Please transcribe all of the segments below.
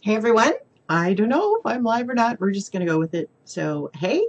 Hey everyone. I don't know if I'm live or not. We're just going to go with it. So, hey,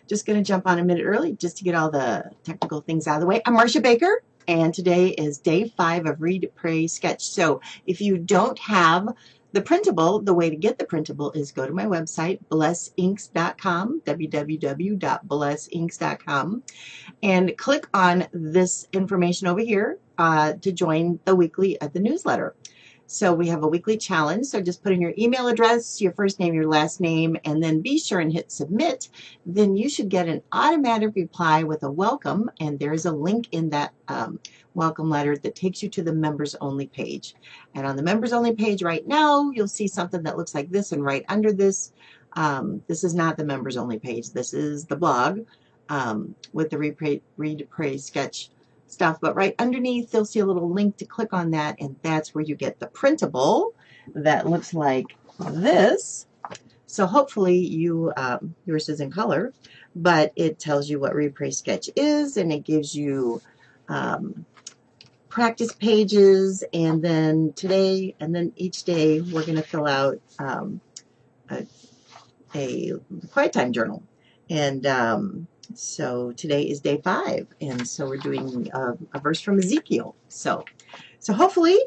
just going to jump on a minute early just to get all the technical things out of the way. I'm Marcia Baker, and today is day 5 of Read, Pray, Sketch. So, if you don't have the printable, the way to get the printable is go to my website, blessinks.com, www.blessinks.com, and click on this information over here to join the newsletter. So we have a weekly challenge. So just put in your email address, your first name, your last name, and then be sure and hit submit. Then you should get an automatic reply with a welcome. And there's a link in that welcome letter that takes you to the members only page. And on the members only page right now, you'll see something that looks like this. And right under this, this is not the members only page. This is the blog with the Read, Pray, Sketch stuff, but right underneath you'll see a little link to click on that, and that's where you get the printable that looks like this. So hopefully yours is in color, but it tells you what Read, Pray, Sketch is, and it gives you practice pages, and then today and then each day we're going to fill out a quiet time journal. And so today is day 5, and so we're doing a verse from Ezekiel. So hopefully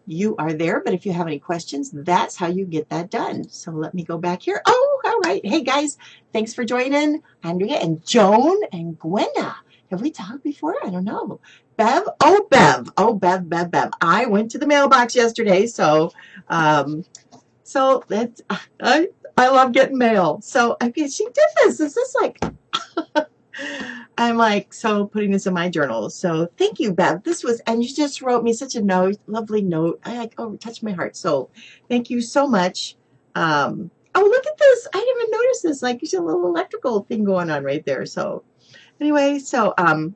you are there, but if you have any questions, that's how you get that done. So let me go back here. Oh, all right. Hey, guys, thanks for joining. Andrea and Joan and Gwenda. Have we talked before? I don't know. Bev. Oh, Bev. Oh, Bev. I went to the mailbox yesterday, so that's I love getting mail. So I guess she did this. This is like I'm like so putting this in my journal. So thank you, Bev. This was, and you just wrote me such a lovely note. I like, oh, it touched my heart. So thank you so much. Oh, look at this. I didn't even notice this. Like, there's a little electrical thing going on right there. So anyway, I'm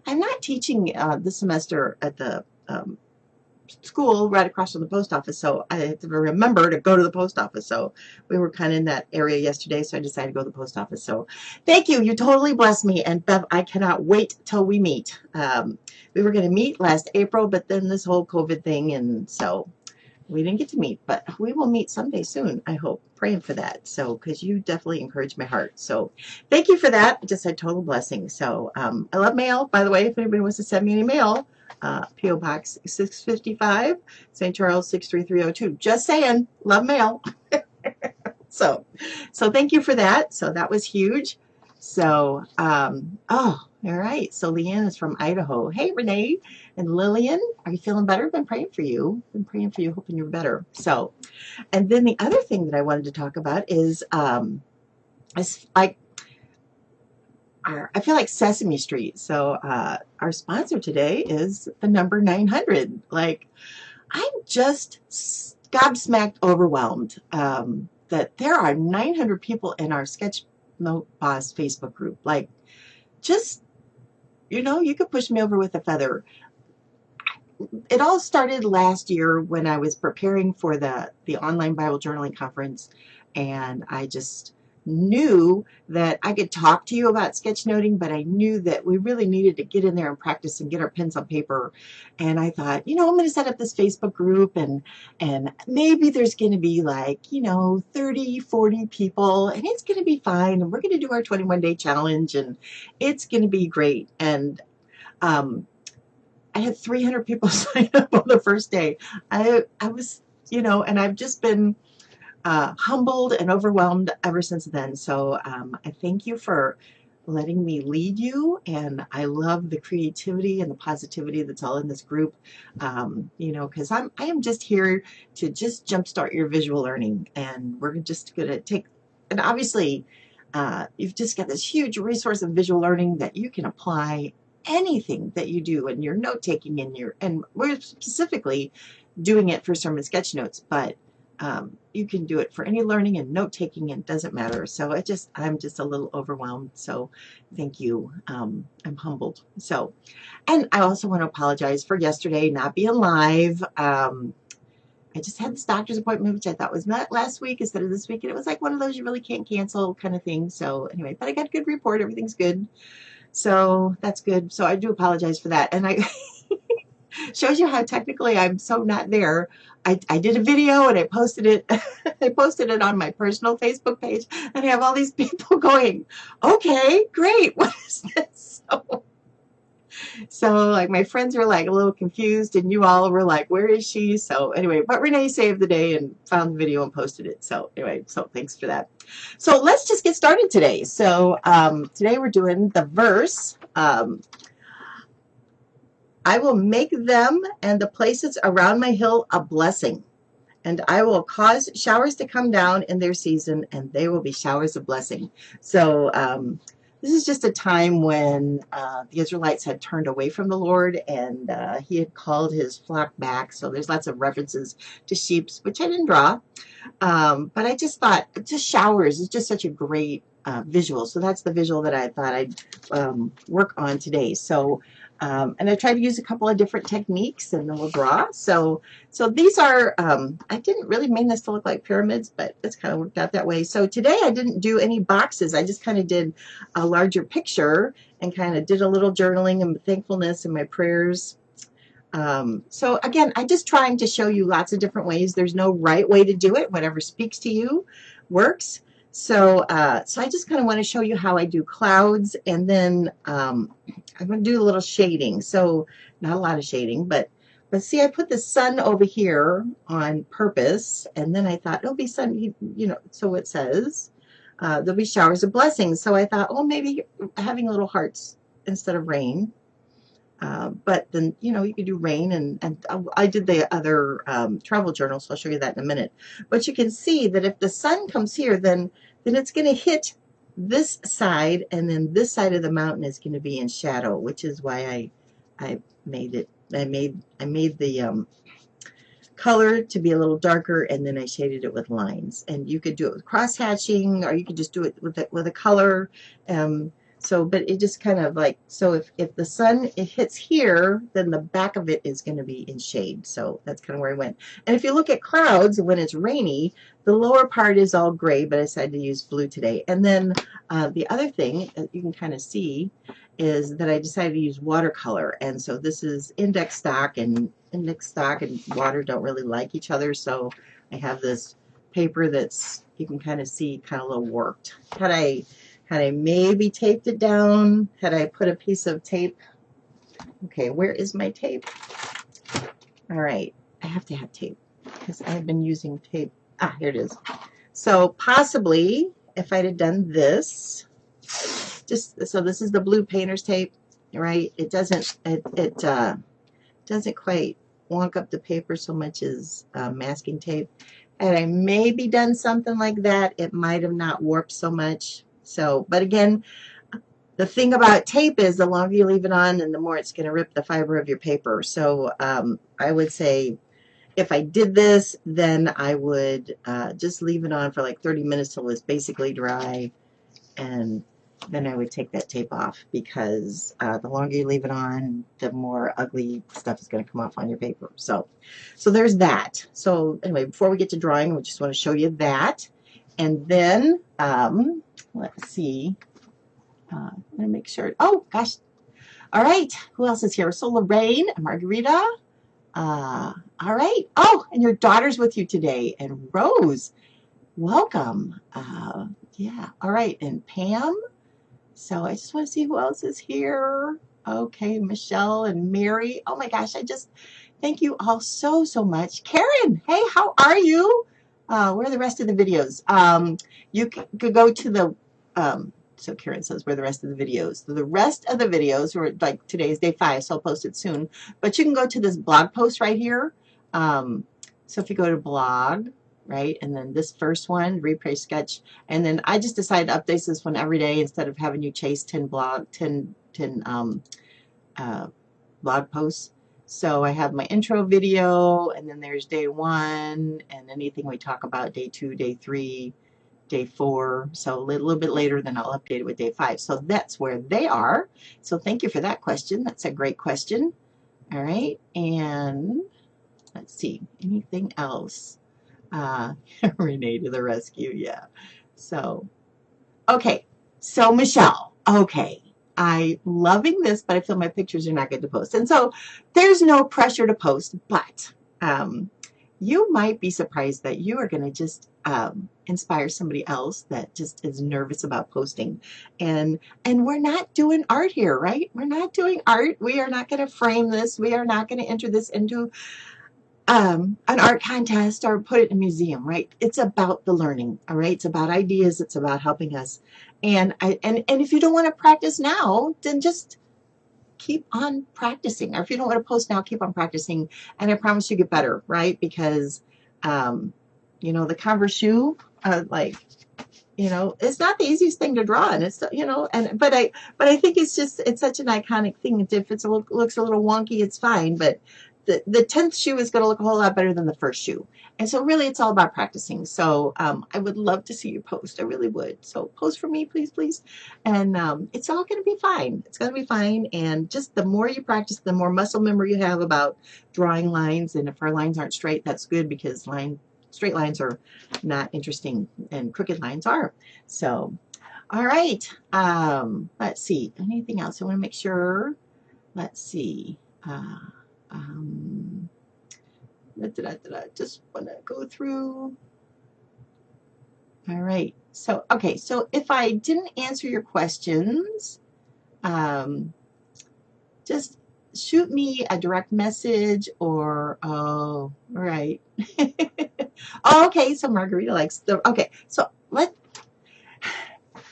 not teaching this semester at the school right across from the post office, so I had to remember to go to the post office. So we were kind of in that area yesterday, so I decided to go to the post office. So thank you. You totally blessed me. And Bev, I cannot wait till we meet. We were going to meet last April, but then this whole COVID thing, and so we didn't get to meet, but we will meet someday soon, I hope. Praying for that. So, because you definitely encouraged my heart. So, thank you for that. I just had total blessing. So, I love mail. By the way, if anybody wants to send me any mail, P.O. Box 655, St. Charles 63302. Just saying, love mail. so thank you for that. So, that was huge. So, all right. So, Leanne is from Idaho. Hey, Renee. And Lillian, are you feeling better? Been praying for you. Been praying for you, hoping you're better. So, and then the other thing that I wanted to talk about is like I feel like Sesame Street. So our sponsor today is the number 900. Like, I'm just gobsmacked, overwhelmed that there are 900 people in our Sketch Note Boss Facebook group. Like, just, you could push me over with a feather. It all started last year when I was preparing for the online Bible journaling conference, and I just knew that I could talk to you about sketchnoting, but I knew that we really needed to get in there and practice and get our pens on paper. And I thought, I'm going to set up this Facebook group, and maybe there's going to be like 30, 40 people, and it's going to be fine, and we're going to do our 21-day challenge, and it's going to be great. And I had 300 people sign up on the first day. I was, and I've just been humbled and overwhelmed ever since then. So I thank you for letting me lead you, and I love the creativity and the positivity that's all in this group. Because I am just here to just jumpstart your visual learning, and we're just going to take, and obviously you've just got this huge resource of visual learning that you can apply anything that you do in your note taking and we're specifically doing it for sermon sketch notes, but you can do it for any learning and note taking, and it doesn't matter. So I'm just a little overwhelmed. So thank you. I'm humbled. So, and I also want to apologize for yesterday not being live. I just had this doctor's appointment, which I thought was not last week instead of this week, and it was like one of those you really can't cancel kind of thing. So anyway, but I got a good report. Everything's good. So that's good. So I do apologize for that. And Shows you how technically I'm so not there. I did a video and I posted it. I posted it on my personal Facebook page, and I have all these people going, "Okay, great. What is this?" So like my friends were like a little confused, and you all were like, "Where is she?" So anyway, but Renee saved the day and found the video and posted it. So anyway, so thanks for that. So let's just get started today. So today we're doing the verse. I will make them and the places around my hill a blessing, and I will cause showers to come down in their season, and they will be showers of blessing. So this is just a time when the Israelites had turned away from the Lord, and he had called his flock back. So there's lots of references to sheep, which I didn't draw. But I just thought, just showers is just such a great visual. So that's the visual that I thought I'd work on today. So, and I tried to use a couple of different techniques, and then we'll draw. So these are, I didn't really mean this to look like pyramids, but it's kind of worked out that way. So today I didn't do any boxes. I just kind of did a larger picture and kind of did a little journaling and thankfulness and my prayers. So again, I'm just trying to show you lots of different ways. There's no right way to do it. Whatever speaks to you works. So I just kind of want to show you how I do clouds, and then I'm going to do a little shading. So not a lot of shading, but see, I put the sun over here on purpose, and then I thought it'll be sun, you know, so it says there'll be showers of blessings. So I thought, oh, maybe having little hearts instead of rain. But then, you know, you could do rain, and I did the other travel journal, so I'll show you that in a minute. But you can see that if the sun comes here, then it's going to hit this side, and then this side of the mountain is going to be in shadow, which is why I made it. I made the color to be a little darker, and then I shaded it with lines. And you could do it with cross hatching, or you could just do it with a color. So, but it just kind of like, so if the sun, it hits here, then the back of it is going to be in shade. So that's kind of where I went. And if you look at clouds, when it's rainy, the lower part is all gray, but I decided to use blue today. And then the other thing that you can kind of see is that I decided to use watercolor. And so this is index stock, and water don't really like each other. So I have this paper that's, you can kind of see, kind of a little warped. Had I maybe taped it down? Had I put a piece of tape? Okay, where is my tape? All right, I have to have tape because I have been using tape. Ah, here it is. So possibly if I'd have done this, just so this is the blue painter's tape, right? It doesn't quite wonk up the paper so much as masking tape. Had I maybe done something like that, it might have not warped so much. So, but again, the thing about tape is the longer you leave it on, and the more it's going to rip the fiber of your paper. So I would say if I did this, then I would just leave it on for like 30 minutes till it's basically dry, and then I would take that tape off, because the longer you leave it on, the more ugly stuff is going to come off on your paper. So there's that. So anyway, before we get to drawing, we just want to show you that. And then let's see. I'm going to make sure. Oh, gosh. All right. Who else is here? So Lorraine and Margarita. All right. Oh, and your daughter's with you today. And Rose, welcome. Yeah. All right. And Pam. So I just want to see who else is here. Okay. Michelle and Mary. Oh, my gosh. I just thank you all so much. Karen, hey, how are you? Where are the rest of the videos? You could go to the, so Karen says, where are the rest of the videos? So the rest of the videos, were like today is day 5, so I'll post it soon. But you can go to this blog post right here. So if you go to blog, right, and then this first one, Replay Sketch, and then I just decided to update this one every day instead of having you chase 10 blog posts. So I have my intro video, and then there's day 1, and anything we talk about day 2, day 3, day 4. So a little bit later, then I'll update it with day 5. So that's where they are. So thank you for that question. That's a great question. All right. And let's see, anything else? Renee to the rescue. Yeah. So, okay. So Michelle, okay. I loving this, but I feel my pictures are not good to post. And so there's no pressure to post, but you might be surprised that you are going to just inspire somebody else that just is nervous about posting. And we're not doing art here, right? We're not doing art. We are not going to frame this. We are not going to enter this into an art contest or put it in a museum, right? It's about the learning, all right? It's about ideas. It's about helping us. And if you don't want to practice now, then just keep on practicing. Or if you don't want to post now, keep on practicing. And I promise you get better, right? Because, the Converse shoe, it's not the easiest thing to draw, and it's, but I think it's such an iconic thing. If it looks a little wonky, it's fine, but the 10th shoe is going to look a whole lot better than the first shoe. And so really it's all about practicing. So I would love to see you post. I really would. So post for me, please, please. And it's all going to be fine. It's going to be fine. And just the more you practice, the more muscle memory you have about drawing lines. And if our lines aren't straight, that's good, because straight lines are not interesting and crooked lines are. So, all right. Let's see. Anything else? I want to make sure. Let's see. Just want to go through. All right. So, okay. So if I didn't answer your questions, just shoot me a direct message or, oh, right. Oh, okay. So Margarita likes okay. So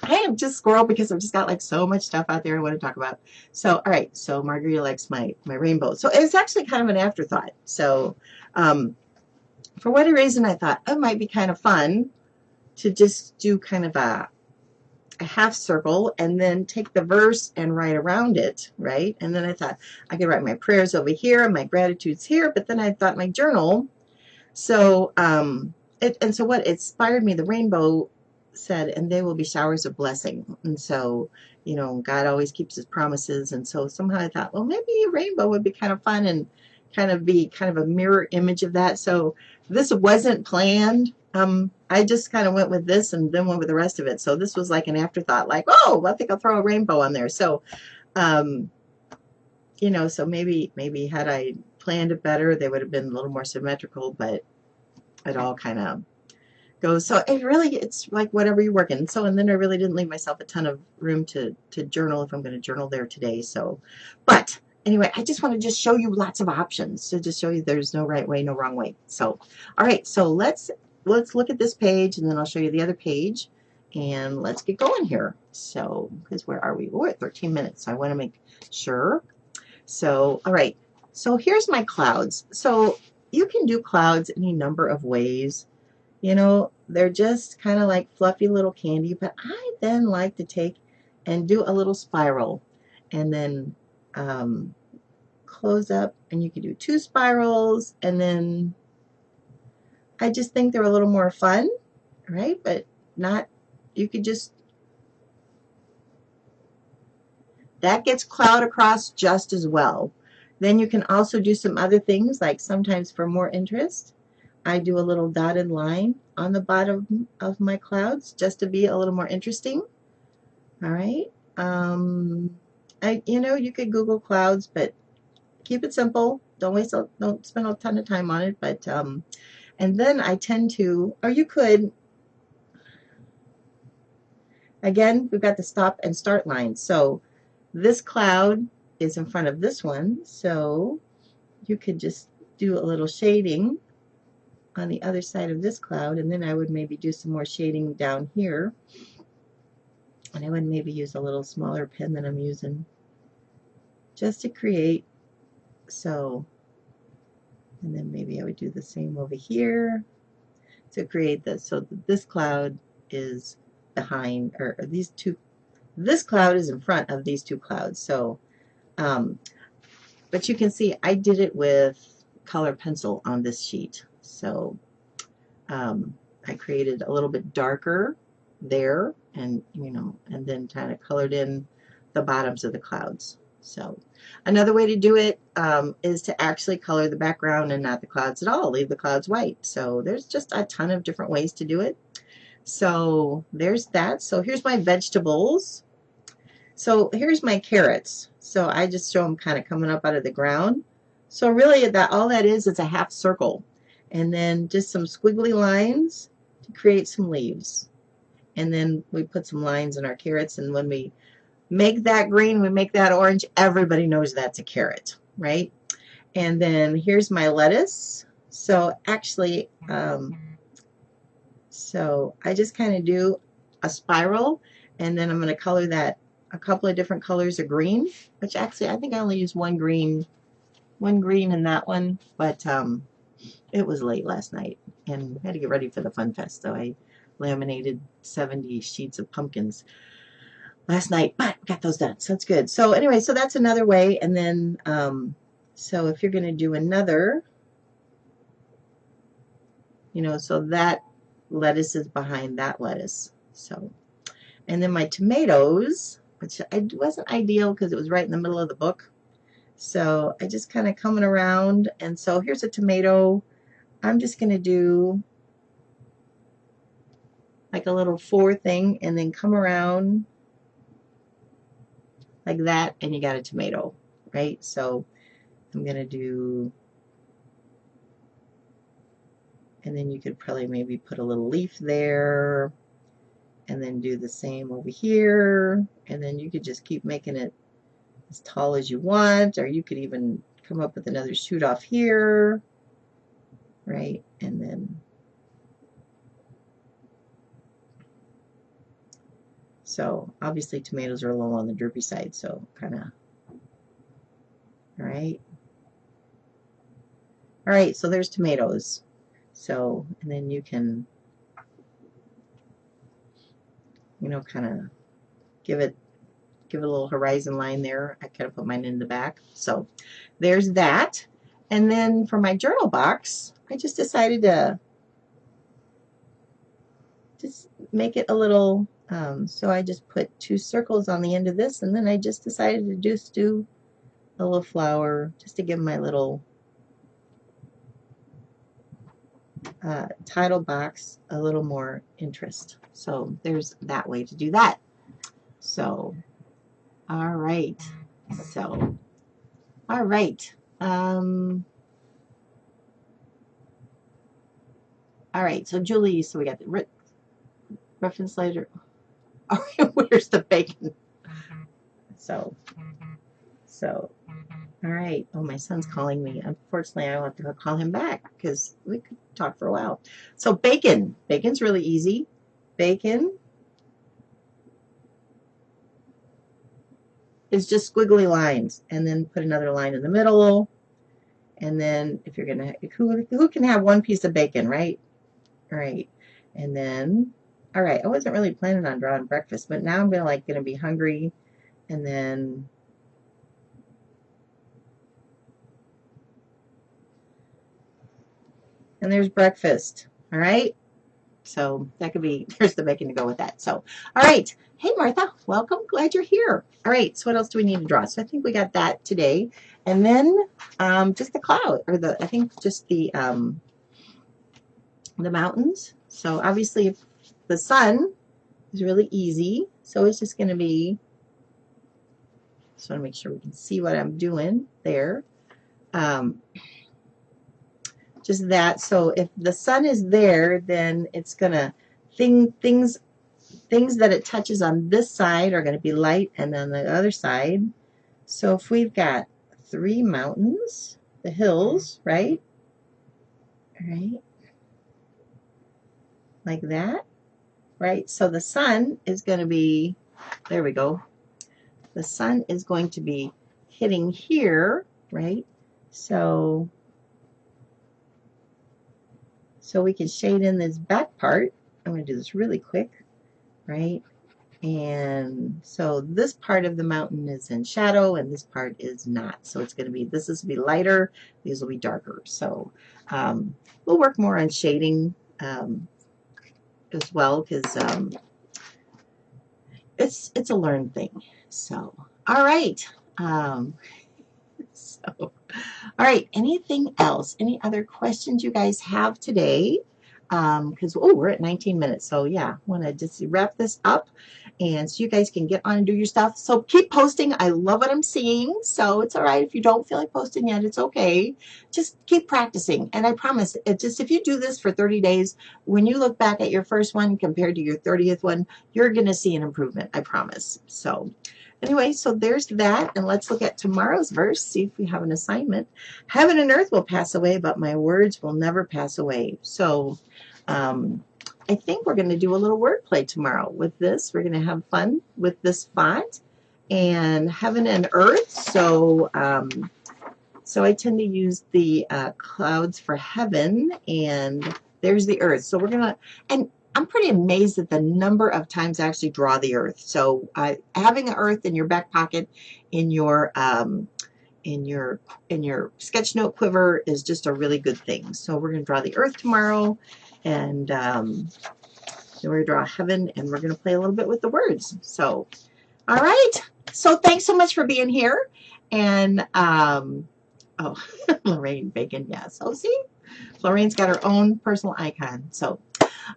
I am just squirrel because I've just got like so much stuff out there I want to talk about. So, all right. So Margarita likes my rainbow. So it's actually kind of an afterthought. So, for whatever reason, I thought it might be kind of fun to just do kind of a half circle and then take the verse and write around it, right? And then I thought I could write my prayers over here and my gratitudes here, but then I thought my journal. So, so what inspired me, the rainbow said, and they will be showers of blessing. And so, God always keeps his promises. And so somehow I thought, well, maybe a rainbow would be kind of fun and kind of be kind of a mirror image of that. So this wasn't planned. I just kind of went with this and then went with the rest of it. So this was like an afterthought, like, oh, I think I'll throw a rainbow on there. So, so maybe had I planned it better, they would have been a little more symmetrical, but it all kind of goes. So it's like whatever you're working. So, and then I really didn't leave myself a ton of room to journal if I'm going to journal there today. So, but anyway, I just want to just show you lots of options to just show you there's no right way, no wrong way. So, all right, so let's look at this page and then I'll show you the other page and let's get going here. So, because where are we? We're at 13 minutes. So I want to make sure. So, all right. So here's my clouds. So you can do clouds any number of ways. They're just kind of like fluffy little candy, but I then like to take and do a little spiral and then close up, and you can do 2 spirals, and then I just think they're a little more fun, right? But not, you could just, that gets cloud across just as well. Then you can also do some other things, like sometimes for more interest, I do a little dotted line on the bottom of my clouds just to be a little more interesting. All right. You could Google clouds, but keep it simple. Don't spend a ton of time on it. But and then I tend to, or you could, again, we've got the stop and start line. So this cloud is in front of this one, so you could just do a little shading on the other side of this cloud, and then I would maybe do some more shading down here, and I would maybe use a little smaller pen than I'm using just to create. So, and then maybe I would do the same over here to create this. So this cloud is behind, or these two, this cloud is in front of these 2 clouds. So, but you can see I did it with color pencil on this sheet. So I created a little bit darker there, and and then kind of colored in the bottoms of the clouds. So another way to do it is to actually color the background and not the clouds at all. Leave the clouds white. So there's just a ton of different ways to do it. So there's that. So here's my vegetables. So here's my carrots. So I just show them kind of coming up out of the ground. So really that all that is a half circle. And then just some squiggly lines to create some leaves. And then we put some lines in our carrots, and when we make that green, we make that orange, everybody knows that's a carrot, right? And then here's my lettuce. So actually, so I just kind of do a spiral, and then I'm going to color that a couple of different colors of green, which actually I think I only used one green in that one, but it was late last night and I had to get ready for the Fun Fest, so I laminated 70 sheets of pumpkins last night, but got those done, so it's good. So anyway, so that's another way. And then so if you're going to do another, you know, so that lettuce is behind that lettuce. So, and then my tomatoes, which wasn't ideal because it was right in the middle of the book. So I just kind of coming around, and so here's a tomato. I'm just going to do like a little 4 thing and then come around like that, and you got a tomato, right? So I'm going to do, and then you could probably maybe put a little leaf there, and then do the same over here, and then you could just keep making it as tall as you want, or you could even come up with another shoot off here, right? And then so obviously tomatoes are a little on the droopy side, so kind of, all right. All right, so there's tomatoes. So, and then you can, you know, kind of give it a little horizon line there. I kind of put mine in the back. So there's that. And then for my journal box, I just decided to just make it a little, so I just put 2 circles on the end of this, and then I just decided to just do a little flower just to give my little title box a little more interest. So there's that way to do that. So, all right. So, all right. All right. So Julie, so we got the reference later. Where's the bacon? So, all right. Oh, my son's calling me. Unfortunately, I will have to call him back because we could talk for a while. So bacon. Bacon's really easy. Bacon is just squiggly lines, and then put another line in the middle. And then if you're gonna, who can have 1 piece of bacon, right? All right. And then, all right. I wasn't really planning on drawing breakfast, but now I'm gonna be hungry, and then. And there's breakfast. All right. So that could be, there's the bacon to go with that. So, all right. Hey, Martha, welcome. Glad you're here. All right. So what else do we need to draw? So I think we got that today. And then just the cloud, or I think just the mountains. So obviously the sun is really easy. So it's just going to be, just want to make sure we can see what I'm doing there. Just that. So if the sun is there, then it's going to, things that it touches on this side are going to be light, and then the other side. So if we've got 3 mountains, the hills, right? All right. Like that, right? So the sun is going to be, there we go. The sun is going to be hitting here, right? So we can shade in this back part. I'm going to do this really quick, right? And so this part of the mountain is in shadow, and this part is not. So it's going to be, this will be lighter, these will be darker. So we'll work more on shading as well, because it's a learned thing. So, all right. So, all right. Anything else? Any other questions you guys have today? Because we're at 19 minutes. So yeah, want to just wrap this up. And so you guys can get on and do your stuff. So keep posting. I love what I'm seeing. So it's all right if you don't feel like posting yet. It's okay. Just keep practicing. And I promise, if you do this for 30 days, when you look back at your first one compared to your 30th one, you're going to see an improvement. I promise. So anyway, so there's that. And let's look at tomorrow's verse, see if we have an assignment. Heaven and earth will pass away, but my words will never pass away. So I think we're going to do a little wordplay tomorrow with this. We're going to have fun with this font and heaven and earth. So I tend to use the clouds for heaven, and there's the earth. So we're going to, and I'm pretty amazed at the number of times I actually draw the earth. So having an earth in your back pocket in your sketch note quiver is just a really good thing. So we're going to draw the earth tomorrow, and then we're going to draw heaven, and we're going to play a little bit with the words. So, all right. So thanks so much for being here. And, oh, Lorraine Bacon, yes. Oh, see? Lorraine's got her own personal icon. So,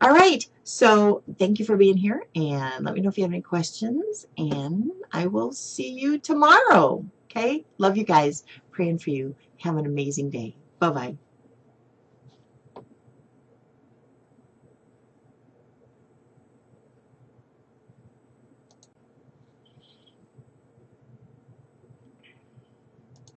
all right. So thank you for being here, and let me know if you have any questions, and I will see you tomorrow. Okay? Love you guys. Praying for you. Have an amazing day. Bye-bye.